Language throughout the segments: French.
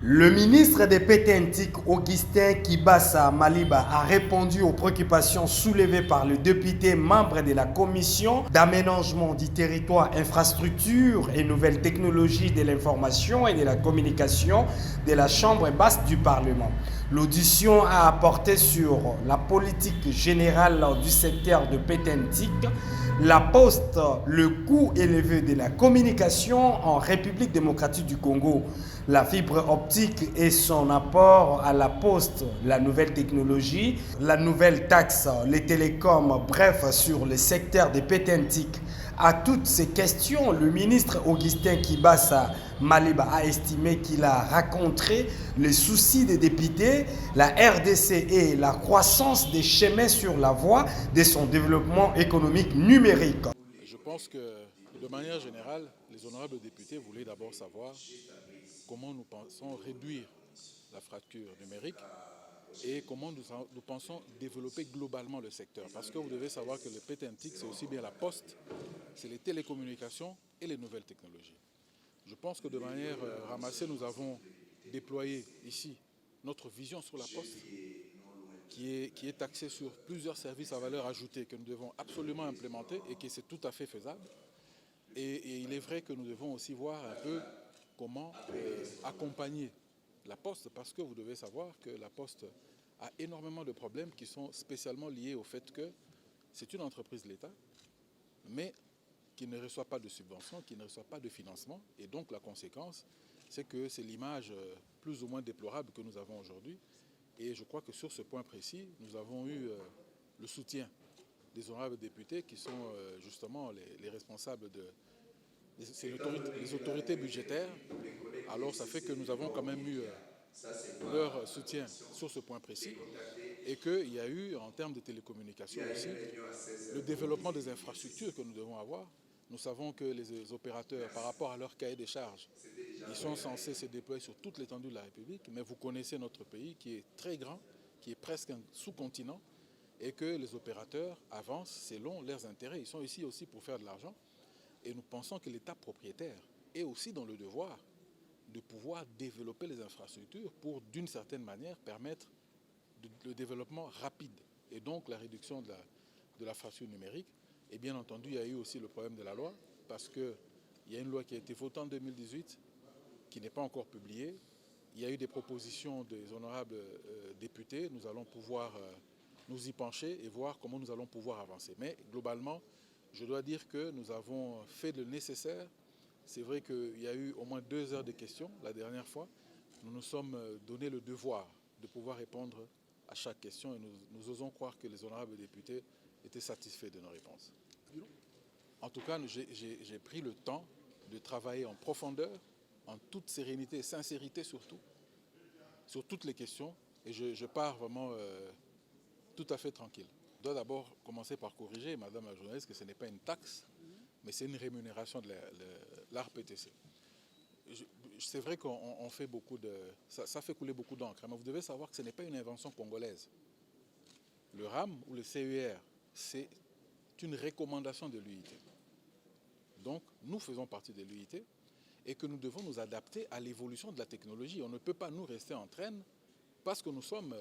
Le ministre des Pétentik, Augustin Kibassa Maliba, a répondu aux préoccupations soulevées par le député membre de la commission d'aménagement du territoire, infrastructure et nouvelles technologies de l'information et de la communication de la Chambre basse du Parlement. L'audition a porté sur la politique générale du secteur de Pétentik, la poste, le coût élevé de la communication en République démocratique du Congo, la fibre optique et son apport à la poste, la nouvelle technologie, la nouvelle taxe, les télécoms, bref, sur le secteur des Pétentik. À toutes ces questions, le ministre Augustin Kibassa Maliba a estimé qu'il a rencontré les soucis des députés, la RDC et la croissance des chemins sur la voie de son développement économique numérique. Je pense que, de manière générale, les honorables députés voulaient d'abord savoir comment nous pensons réduire la fracture numérique et comment nous pensons développer globalement le secteur. Parce que vous devez savoir que le Pétentik, c'est aussi bien la poste, c'est les télécommunications et les nouvelles technologies. Je pense que de manière ramassée, nous avons déployé ici notre vision sur la poste, qui est axée sur plusieurs services à valeur ajoutée que nous devons absolument implémenter et qui c'est tout à fait faisable. Et il est vrai que nous devons aussi voir un peu comment accompagner la Poste, parce que vous devez savoir que la Poste a énormément de problèmes qui sont spécialement liés au fait que c'est une entreprise de l'État, mais qui ne reçoit pas de subventions, qui ne reçoit pas de financement. Et donc la conséquence, c'est que c'est l'image plus ou moins déplorable que nous avons aujourd'hui. Et je crois que sur ce point précis, nous avons eu le soutien des honorables députés qui sont justement les responsables de... C'est les autorités budgétaires. Alors ça fait que nous avons quand même eu leur soutien sur ce point précis et qu'il y a eu en termes de télécommunications aussi le développement des infrastructures que nous devons avoir. Nous savons que les opérateurs, par rapport à leur cahier des charges, ils sont censés se déployer sur toute l'étendue de la République, mais vous connaissez notre pays qui est très grand, qui est presque un sous-continent, et que les opérateurs avancent selon leurs intérêts. Ils sont ici aussi pour faire de l'argent. Et nous pensons que l'État propriétaire est aussi dans le devoir de pouvoir développer les infrastructures pour, d'une certaine manière, permettre le développement rapide et donc la réduction de la fracture numérique. Et bien entendu, il y a eu aussi le problème de la loi, parce qu'il y a une loi qui a été votée en 2018, qui n'est pas encore publiée. Il y a eu des propositions des honorables députés. Nous allons pouvoir nous y pencher et voir comment nous allons pouvoir avancer. Mais globalement, je dois dire que nous avons fait le nécessaire. C'est vrai qu'il y a eu au moins 2 heures de questions la dernière fois. Nous nous sommes donné le devoir de pouvoir répondre à chaque question et nous osons croire que les honorables députés étaient satisfaits de nos réponses. En tout cas, j'ai pris le temps de travailler en profondeur, en toute sérénité et sincérité surtout, sur toutes les questions et je pars vraiment tout à fait tranquille. Je dois d'abord commencer par corriger, madame la journaliste, que ce n'est pas une taxe, mais c'est une rémunération de l'ARPTC. C'est vrai qu'on fait beaucoup de... Ça fait couler beaucoup d'encre, mais vous devez savoir que ce n'est pas une invention congolaise. Le RAM ou le CER, c'est une recommandation de l'UIT. Donc, nous faisons partie de l'UIT et que nous devons nous adapter à l'évolution de la technologie. On ne peut pas nous rester en traîne parce que nous sommes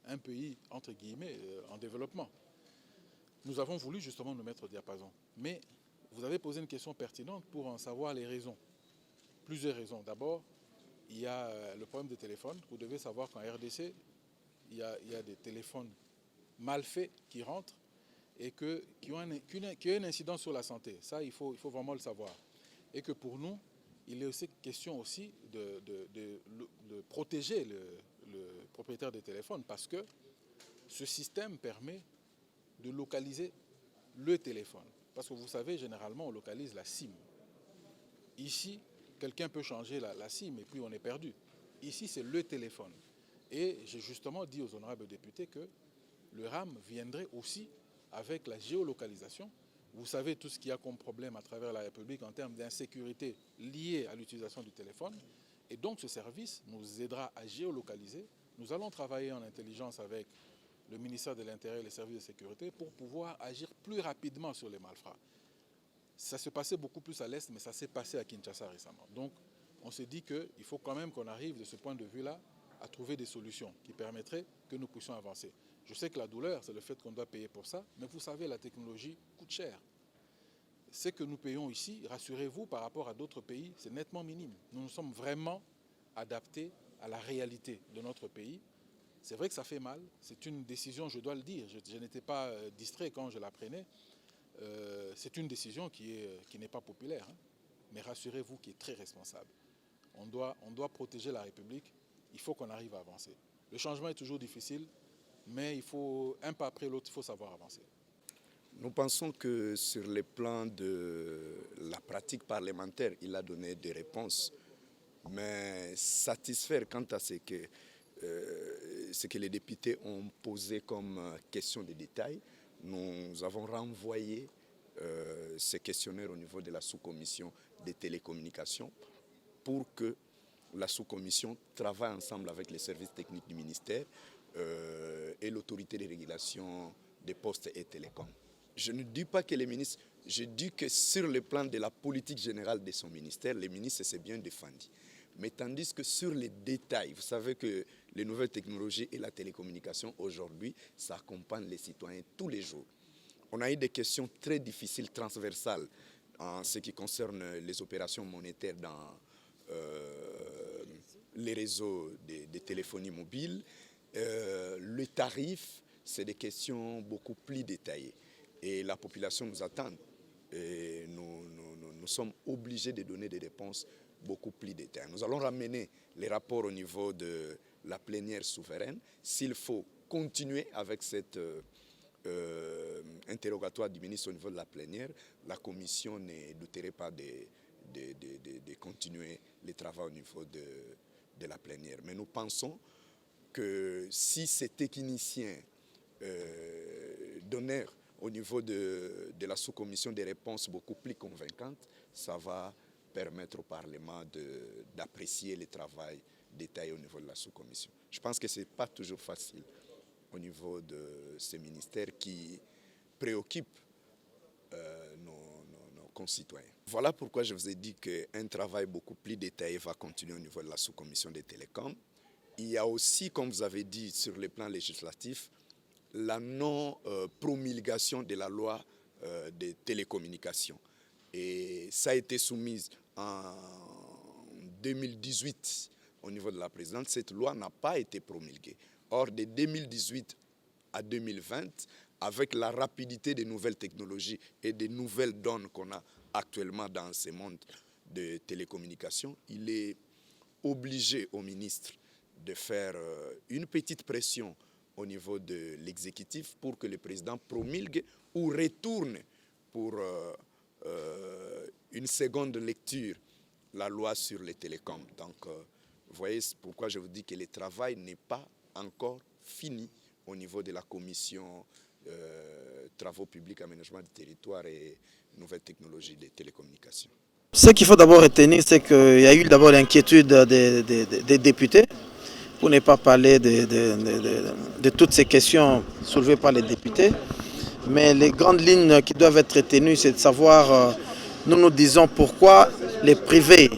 un pays, entre guillemets, en développement. Nous avons voulu justement nous mettre au diapason. Mais vous avez posé une question pertinente pour en savoir les raisons. Plusieurs raisons. D'abord, il y a le problème des téléphones. Vous devez savoir qu'en RDC, il y a des téléphones mal faits qui rentrent et qui ont une incidence sur la santé. Ça, il faut vraiment le savoir. Et que pour nous, il est aussi question aussi de protéger le propriétaire des téléphones parce que ce système permet de localiser le téléphone. Parce que vous savez, généralement, on localise la SIM. Ici, quelqu'un peut changer la SIM et puis on est perdu. Ici, c'est le téléphone. Et j'ai justement dit aux honorables députés que le RAM viendrait aussi avec la géolocalisation. Vous savez tout ce qu'il y a comme problème à travers la République en termes d'insécurité liée à l'utilisation du téléphone. Et donc ce service nous aidera à géolocaliser. Nous allons travailler en intelligence avec le ministère de l'Intérieur et les services de sécurité pour pouvoir agir plus rapidement sur les malfrats. Ça se passait beaucoup plus à l'Est, mais ça s'est passé à Kinshasa récemment. Donc on s'est dit qu'il faut quand même qu'on arrive de ce point de vue-là à trouver des solutions qui permettraient que nous puissions avancer. Je sais que la douleur, c'est le fait qu'on doit payer pour ça, mais vous savez, la technologie coûte cher. Ce que nous payons ici, rassurez-vous, par rapport à d'autres pays, c'est nettement minime. Nous nous sommes vraiment adaptés à la réalité de notre pays. C'est vrai que ça fait mal, c'est une décision, je dois le dire, je n'étais pas distrait quand je la prenais. C'est une décision qui n'est pas populaire, hein, mais rassurez-vous, qui est très responsable. On doit protéger la République, il faut qu'on arrive à avancer. Le changement est toujours difficile, mais il faut, un pas après l'autre, il faut savoir avancer. Nous pensons que sur le plan de la pratique parlementaire, il a donné des réponses, mais satisfaire quant à ce que les députés ont posé comme question de détail, nous avons renvoyé ces questionnaires au niveau de la sous-commission des télécommunications pour que la sous-commission travaille ensemble avec les services techniques du ministère et l'autorité de régulation des postes et télécoms. Je ne dis pas que les ministres, je dis que sur le plan de la politique générale de son ministère, les ministres s'est bien défendu. Mais tandis que sur les détails, vous savez que les nouvelles technologies et la télécommunication aujourd'hui, ça accompagne les citoyens tous les jours. On a eu des questions très difficiles, transversales, en ce qui concerne les opérations monétaires dans les réseaux de téléphonie mobile. Le tarif, c'est des questions beaucoup plus détaillées. Et la population nous attend. Et nous sommes obligés de donner des réponses beaucoup plus détaillées. Nous allons ramener les rapports au niveau de la plénière souveraine. S'il faut continuer avec cette interrogatoire du ministre au niveau de la plénière, la commission ne douterait pas de continuer les travaux au niveau de la plénière. Mais nous pensons que si ces techniciens donnèrent au niveau de la sous-commission des réponses beaucoup plus convaincantes, ça va permettre au Parlement d'apprécier le travail détaillé au niveau de la sous-commission. Je pense que ce n'est pas toujours facile au niveau de ces ministères qui préoccupent nos concitoyens. Voilà pourquoi je vous ai dit qu'un travail beaucoup plus détaillé va continuer au niveau de la sous-commission des télécoms. Il y a aussi, comme vous avez dit, sur le plan législatif, la non-promulgation de la loi des télécommunications. Et ça a été soumis en 2018 au niveau de la présidente. Cette loi n'a pas été promulguée. Or, de 2018 à 2020, avec la rapidité des nouvelles technologies et des nouvelles donnes qu'on a actuellement dans ce monde de télécommunications, il est obligé au ministre de faire une petite pression au niveau de l'exécutif pour que le président promulgue ou retourne pour une seconde lecture la loi sur les télécoms. Donc, vous voyez pourquoi je vous dis que le travail n'est pas encore fini au niveau de la commission travaux publics, aménagement du territoire et nouvelles technologies des télécommunications. Ce qu'il faut d'abord retenir, c'est qu'il y a eu d'abord l'inquiétude des députés, pour ne pas parler de toutes ces questions soulevées par les députés. Mais les grandes lignes qui doivent être retenues, c'est de savoir, nous disons pourquoi les privés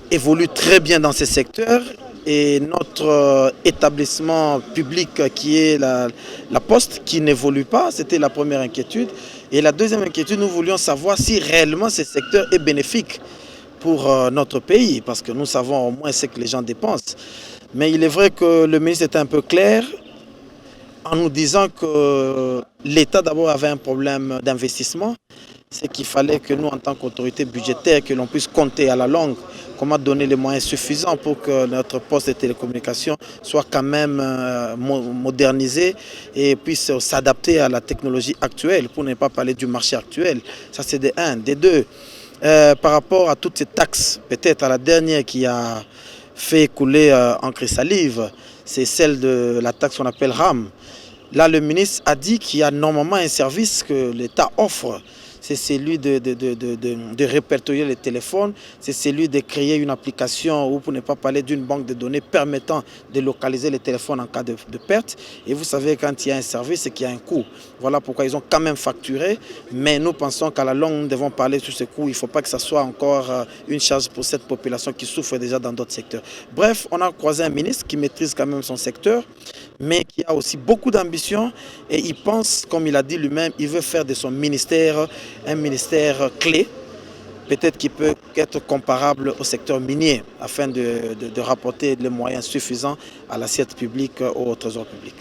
évoluent très bien dans ces secteurs et notre établissement public qui est la Poste qui n'évolue pas, c'était la première inquiétude. Et la deuxième inquiétude, nous voulions savoir si réellement ce secteur est bénéfique pour notre pays, parce que nous savons au moins ce que les gens dépensent. Mais il est vrai que le ministre était un peu clair en nous disant que l'État d'abord avait un problème d'investissement, c'est qu'il fallait que nous, en tant qu'autorité budgétaire, que l'on puisse compter à la longue comment donner les moyens suffisants pour que notre poste de télécommunication soit quand même modernisé et puisse s'adapter à la technologie actuelle, pour ne pas parler du marché actuel. Ça, c'est des un. Des deux, par rapport à toutes ces taxes, peut-être à la dernière qui a fait couler encre et salive, c'est celle de la taxe qu'on appelle RAM. Là, le ministre a dit qu'il y a normalement un service que l'État offre. c'est celui de répertorier les téléphones, c'est celui de créer une application, ou pour ne pas parler d'une banque de données permettant de localiser les téléphones en cas de perte. Et vous savez, quand il y a un service, c'est qu'il y a un coût. Voilà pourquoi ils ont quand même facturé, mais nous pensons qu'à la longue, nous devons parler sur ce coût. Il ne faut pas que ça soit encore une charge pour cette population qui souffre déjà dans d'autres secteurs. Bref, on a croisé un ministre qui maîtrise quand même son secteur, mais qui a aussi beaucoup d'ambition et il pense, comme il a dit lui-même, il veut faire de son ministère un ministère clé, peut-être qui peut être comparable au secteur minier, afin de rapporter les moyens suffisants à l'assiette publique, au trésor public.